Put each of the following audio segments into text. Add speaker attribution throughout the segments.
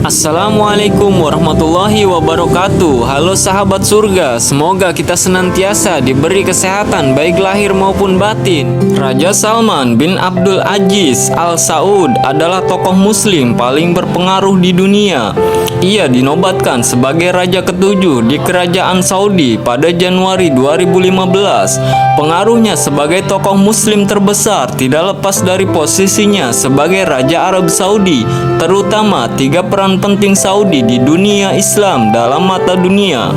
Speaker 1: Assalamualaikum warahmatullahi wabarakatuh. Halo sahabat surga, semoga kita senantiasa diberi kesehatan baik lahir maupun batin. Raja Salman bin Abdul Aziz Al Saud adalah tokoh muslim paling berpengaruh di dunia. Ia dinobatkan sebagai raja ketujuh di kerajaan Saudi pada Januari 2015. Pengaruhnya sebagai tokoh muslim terbesar tidak lepas dari posisinya sebagai Raja Arab Saudi, terutama tiga peran penting Saudi di dunia Islam dalam mata dunia.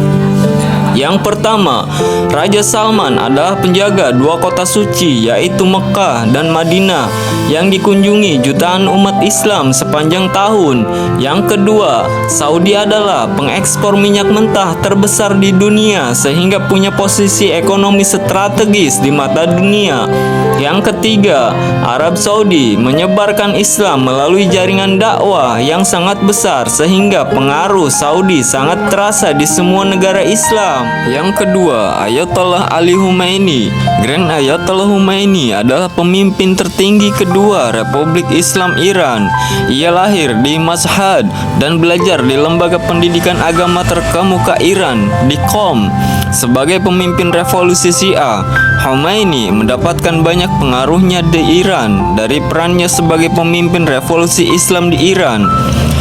Speaker 1: Yang pertama, Raja Salman adalah penjaga dua kota suci yaitu Mekah dan Madinah yang dikunjungi jutaan umat Islam sepanjang tahun. Yang kedua, Saudi adalah pengekspor minyak mentah terbesar di dunia sehingga punya posisi ekonomi strategis di mata dunia. Yang ketiga, Arab Saudi menyebarkan Islam melalui jaringan dakwah yang sangat besar sehingga pengaruh Saudi sangat terasa di semua negara Islam. Yang kedua, Ayatollah Ali Khomeini. Grand Ayatollah Khomeini adalah pemimpin tertinggi kedua Republik Islam Iran. Ia lahir di Mashhad dan belajar di lembaga pendidikan agama terkemuka Iran di Qom. Sebagai pemimpin revolusi Syiah, Khomeini mendapatkan banyak pengaruhnya di Iran dari perannya sebagai pemimpin revolusi Islam di Iran.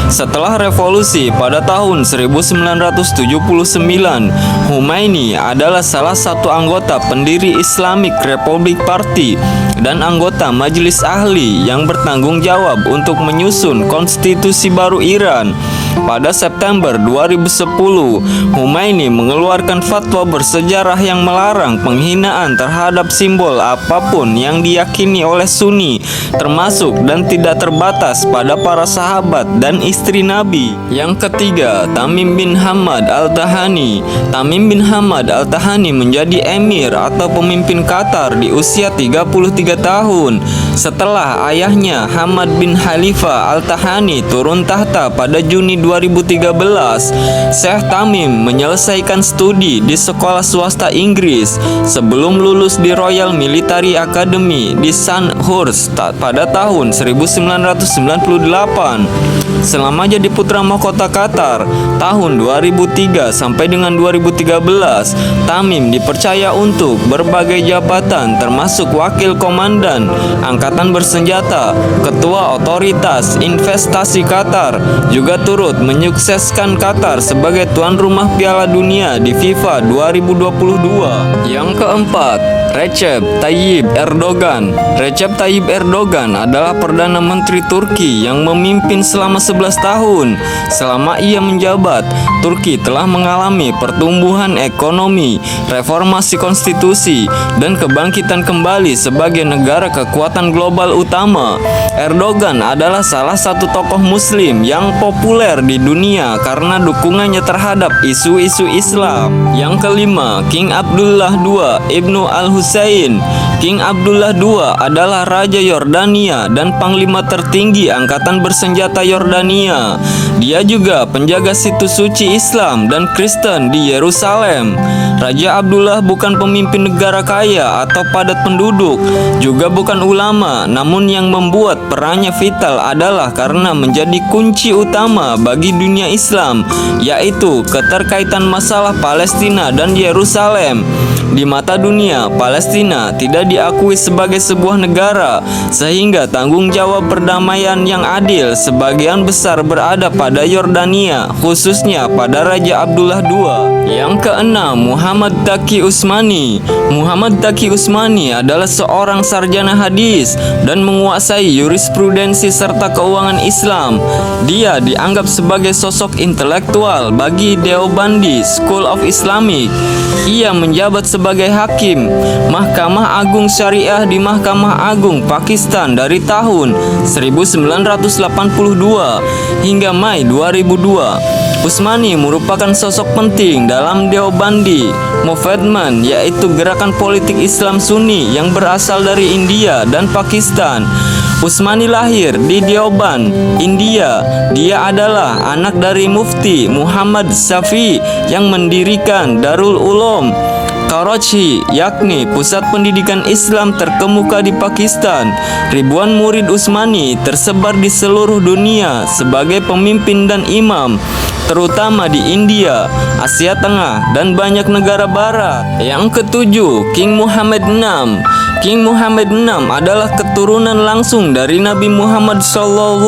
Speaker 1: Setelah revolusi pada tahun 1979, Khomeini adalah salah satu anggota pendiri Islamic Republic Party dan anggota Majelis Ahli yang bertanggung jawab untuk menyusun konstitusi baru Iran. Pada September 2010, Khomeini mengeluarkan fatwa bersejarah yang melarang penghinaan terhadap simbol apapun yang diyakini oleh Sunni, termasuk dan tidak terbatas pada para sahabat dan istri Nabi. Yang ketiga, Tamim bin Hamad Al-Thani. Tamim bin Hamad Al-Thani menjadi emir atau pemimpin Qatar di usia 33 tahun. Setelah ayahnya Hamad bin Khalifa Al-Thani turun tahta pada Juni 2013, Syekh Tamim menyelesaikan studi di sekolah swasta Inggris sebelum lulus di Royal Military Academy di Sandhurst pada tahun 1998. Selama jadi putra mahkota Qatar tahun 2003 sampai dengan 2013, Tamim dipercaya untuk berbagai jabatan termasuk wakil komandan angkatan bersenjata, ketua otoritas investasi Qatar, juga turut menyukseskan Qatar sebagai tuan rumah Piala Dunia di FIFA 2022. Yang keempat, Recep Tayyip Erdogan. Recep Tayyip Erdogan adalah Perdana Menteri Turki yang memimpin selama 11 tahun. Selama ia menjabat, Turki telah mengalami pertumbuhan ekonomi, reformasi konstitusi, dan kebangkitan kembali sebagai negara kekuatan global utama. Erdogan adalah salah satu tokoh muslim yang populer di dunia karena dukungannya terhadap isu-isu Islam. Yang kelima, King Abdullah II Ibnu Al-Husain. King Abdullah II adalah Raja Yordania dan Panglima tertinggi Angkatan Bersenjata Yordania. Dia juga penjaga situs suci Islam dan Kristen di Yerusalem. Raja Abdullah bukan pemimpin negara kaya atau padat penduduk, juga bukan ulama, namun yang membuat perannya vital adalah karena menjadi kunci utama bagi dunia Islam, yaitu keterkaitan masalah Palestina dan Yerusalem. Di mata dunia, Palestina tidak diakui sebagai sebuah negara, sehingga tanggung jawab perdamaian yang adil sebagian besar berada pada Yordania, khususnya pada Raja Abdullah II. Yang keenam, Muhammad Taqi Utsmani. Muhammad Taqi Utsmani adalah seorang sarjana hadis dan menguasai jurisprudensi serta keuangan Islam. Dia dianggap sebagai sosok intelektual bagi Deobandi School of Islamic. Ia menjabat sebagai hakim Mahkamah Agung Syariah di Mahkamah Agung Pakistan dari tahun 1982 hingga Mei 2002. Utsmani merupakan sosok penting dalam Deobandi Movement, yaitu gerakan politik Islam Sunni yang berasal dari India dan Pakistan. Utsmani lahir di Deoband, India. Dia adalah anak dari Mufti Muhammad Syafi'i yang mendirikan Darul Ulum Karachi, yakni pusat pendidikan Islam terkemuka di Pakistan. Ribuan murid Utsmani tersebar di seluruh dunia sebagai pemimpin dan imam, terutama di India, Asia Tengah, dan banyak negara barat. Yang ketujuh, King Muhammad VI. King Muhammad VI adalah keturunan langsung dari Nabi Muhammad SAW.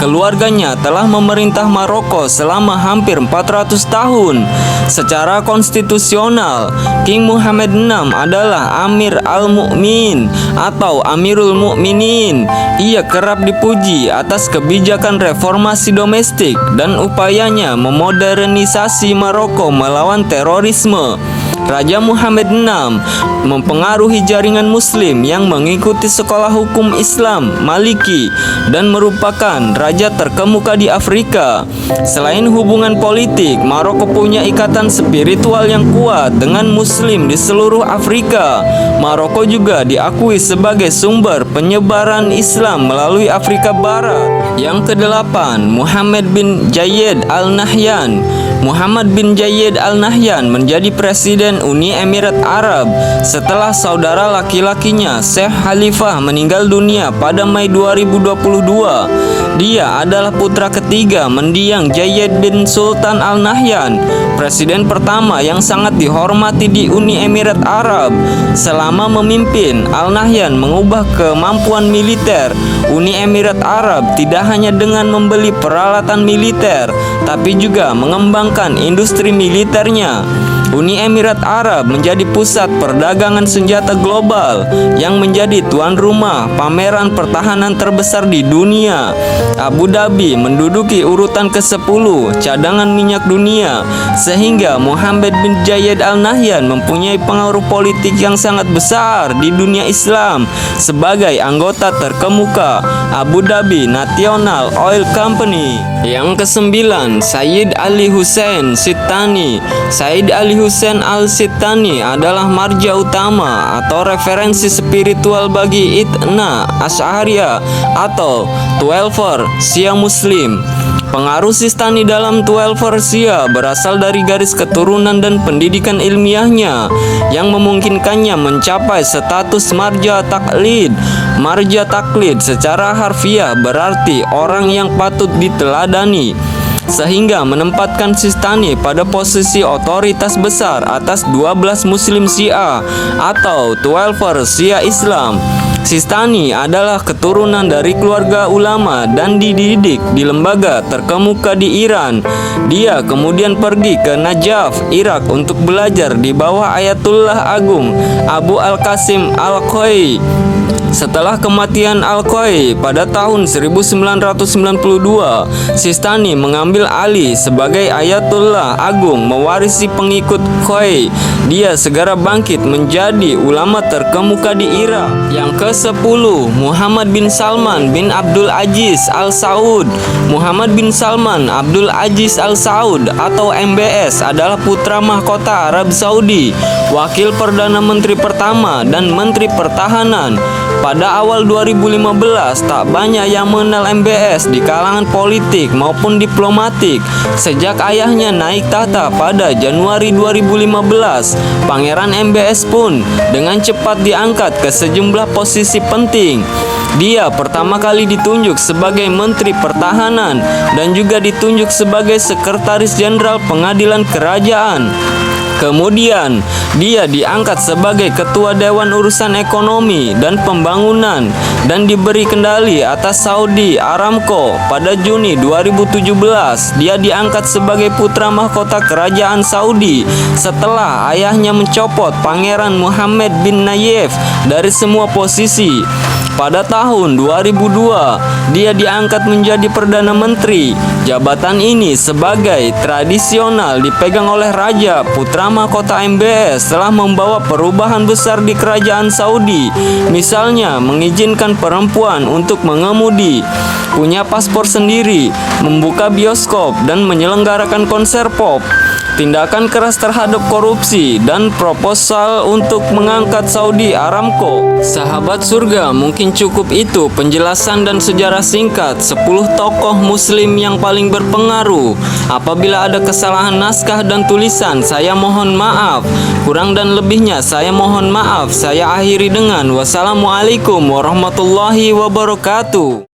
Speaker 1: Keluarganya telah memerintah Maroko selama hampir 400 tahun. Secara konstitusional, King Muhammad VI adalah Amir al-Mu'min atau Amirul Mukminin. Ia kerap dipuji atas kebijakan reformasi domestik dan upayanya memodernisasi Maroko melawan terorisme. Raja Muhammad VI mempengaruhi jaringan Muslim yang mengikuti sekolah hukum Islam Maliki dan merupakan raja terkemuka di Afrika. Selain hubungan politik, Maroko punya ikatan spiritual yang kuat dengan Muslim di seluruh Afrika. Maroko juga diakui sebagai sumber penyebaran Islam melalui Afrika Barat. Yang kedelapan, Muhammad bin Zayed Al Nahyan. Muhammad bin Zayed Al Nahyan menjadi presiden Uni Emirat Arab setelah saudara laki-lakinya Sheikh Khalifah meninggal dunia pada Mei 2022. Dia adalah putra ketiga mendiang Zayed bin Sultan Al Nahyan, presiden pertama yang sangat dihormati di Uni Emirat Arab. Selama memimpin, Al Nahyan mengubah kemampuan militer Uni Emirat Arab tidak hanya dengan membeli peralatan militer, tapi juga mengembangkan industri militernya. Uni Emirat Arab menjadi pusat perdagangan senjata global yang menjadi tuan rumah pameran pertahanan terbesar di dunia. Abu Dhabi menduduki urutan ke-10 cadangan minyak dunia, sehingga Muhammad bin Zayed Al Nahyan mempunyai pengaruh politik yang sangat besar di dunia Islam sebagai anggota terkemuka Abu Dhabi National Oil Company. Yang ke-9, Sayyid Ali Hussein Sistani. Sayyid Ali Hussein Al-Sistani adalah marja utama atau referensi spiritual bagi Ithna Asy'ariyah atau Twelver Syiah Muslim. Pengaruh Sistani dalam Twelver Syiah berasal dari garis keturunan dan pendidikan ilmiahnya yang memungkinkannya mencapai status marja taklid. Marja taklid secara harfiah berarti orang yang patut diteladani, sehingga menempatkan Sistani pada posisi otoritas besar atas 12 Muslim Syiah atau Twelver Syiah Islam. Sistani adalah keturunan dari keluarga ulama dan dididik di lembaga terkemuka di Iran. Dia kemudian pergi ke Najaf, Irak untuk belajar di bawah Ayatullah Agung Abu Al-Qasim Al-Khoi. Setelah kematian Al-Khoi pada tahun 1992, Sistani mengambil alih sebagai Ayatullah Agung mewarisi pengikut Khoi. Dia segera bangkit menjadi ulama terkemuka di Irak. Yang ke-10, Muhammad bin Salman bin Abdul Aziz Al Saud. Muhammad bin Salman Abdul Aziz Al Saud atau MBS adalah putra mahkota Arab Saudi, wakil perdana menteri pertama dan menteri pertahanan. Pada awal 2015, tak banyak yang mengenal MBS di kalangan politik maupun diplomatik. Sejak ayahnya naik tahta pada Januari 2015, Pangeran MBS pun dengan cepat diangkat ke sejumlah posisi penting. Dia pertama kali ditunjuk sebagai Menteri Pertahanan dan juga ditunjuk sebagai Sekretaris Jenderal Pengadilan Kerajaan. Kemudian, dia diangkat sebagai Ketua Dewan Urusan Ekonomi dan Pembangunan dan diberi kendali atas Saudi Aramco. Pada Juni 2017, dia diangkat sebagai putra mahkota Kerajaan Saudi setelah ayahnya mencopot Pangeran Mohammed bin Nayef dari semua posisi. Pada tahun 2002, dia diangkat menjadi Perdana Menteri. Jabatan ini sebagai tradisional dipegang oleh Raja Putra Mahkota MBS telah membawa perubahan besar di Kerajaan Saudi. Misalnya, mengizinkan perempuan untuk mengemudi, punya paspor sendiri, membuka bioskop, dan menyelenggarakan konser pop. tindakan keras terhadap korupsi, dan proposal untuk mengangkat Saudi Aramco. Sahabat surga, mungkin cukup itu penjelasan dan sejarah singkat 10 tokoh muslim yang paling berpengaruh. Apabila ada kesalahan naskah dan tulisan, saya mohon maaf. Kurang dan lebihnya saya mohon maaf. Saya akhiri dengan wassalamualaikum warahmatullahi wabarakatuh.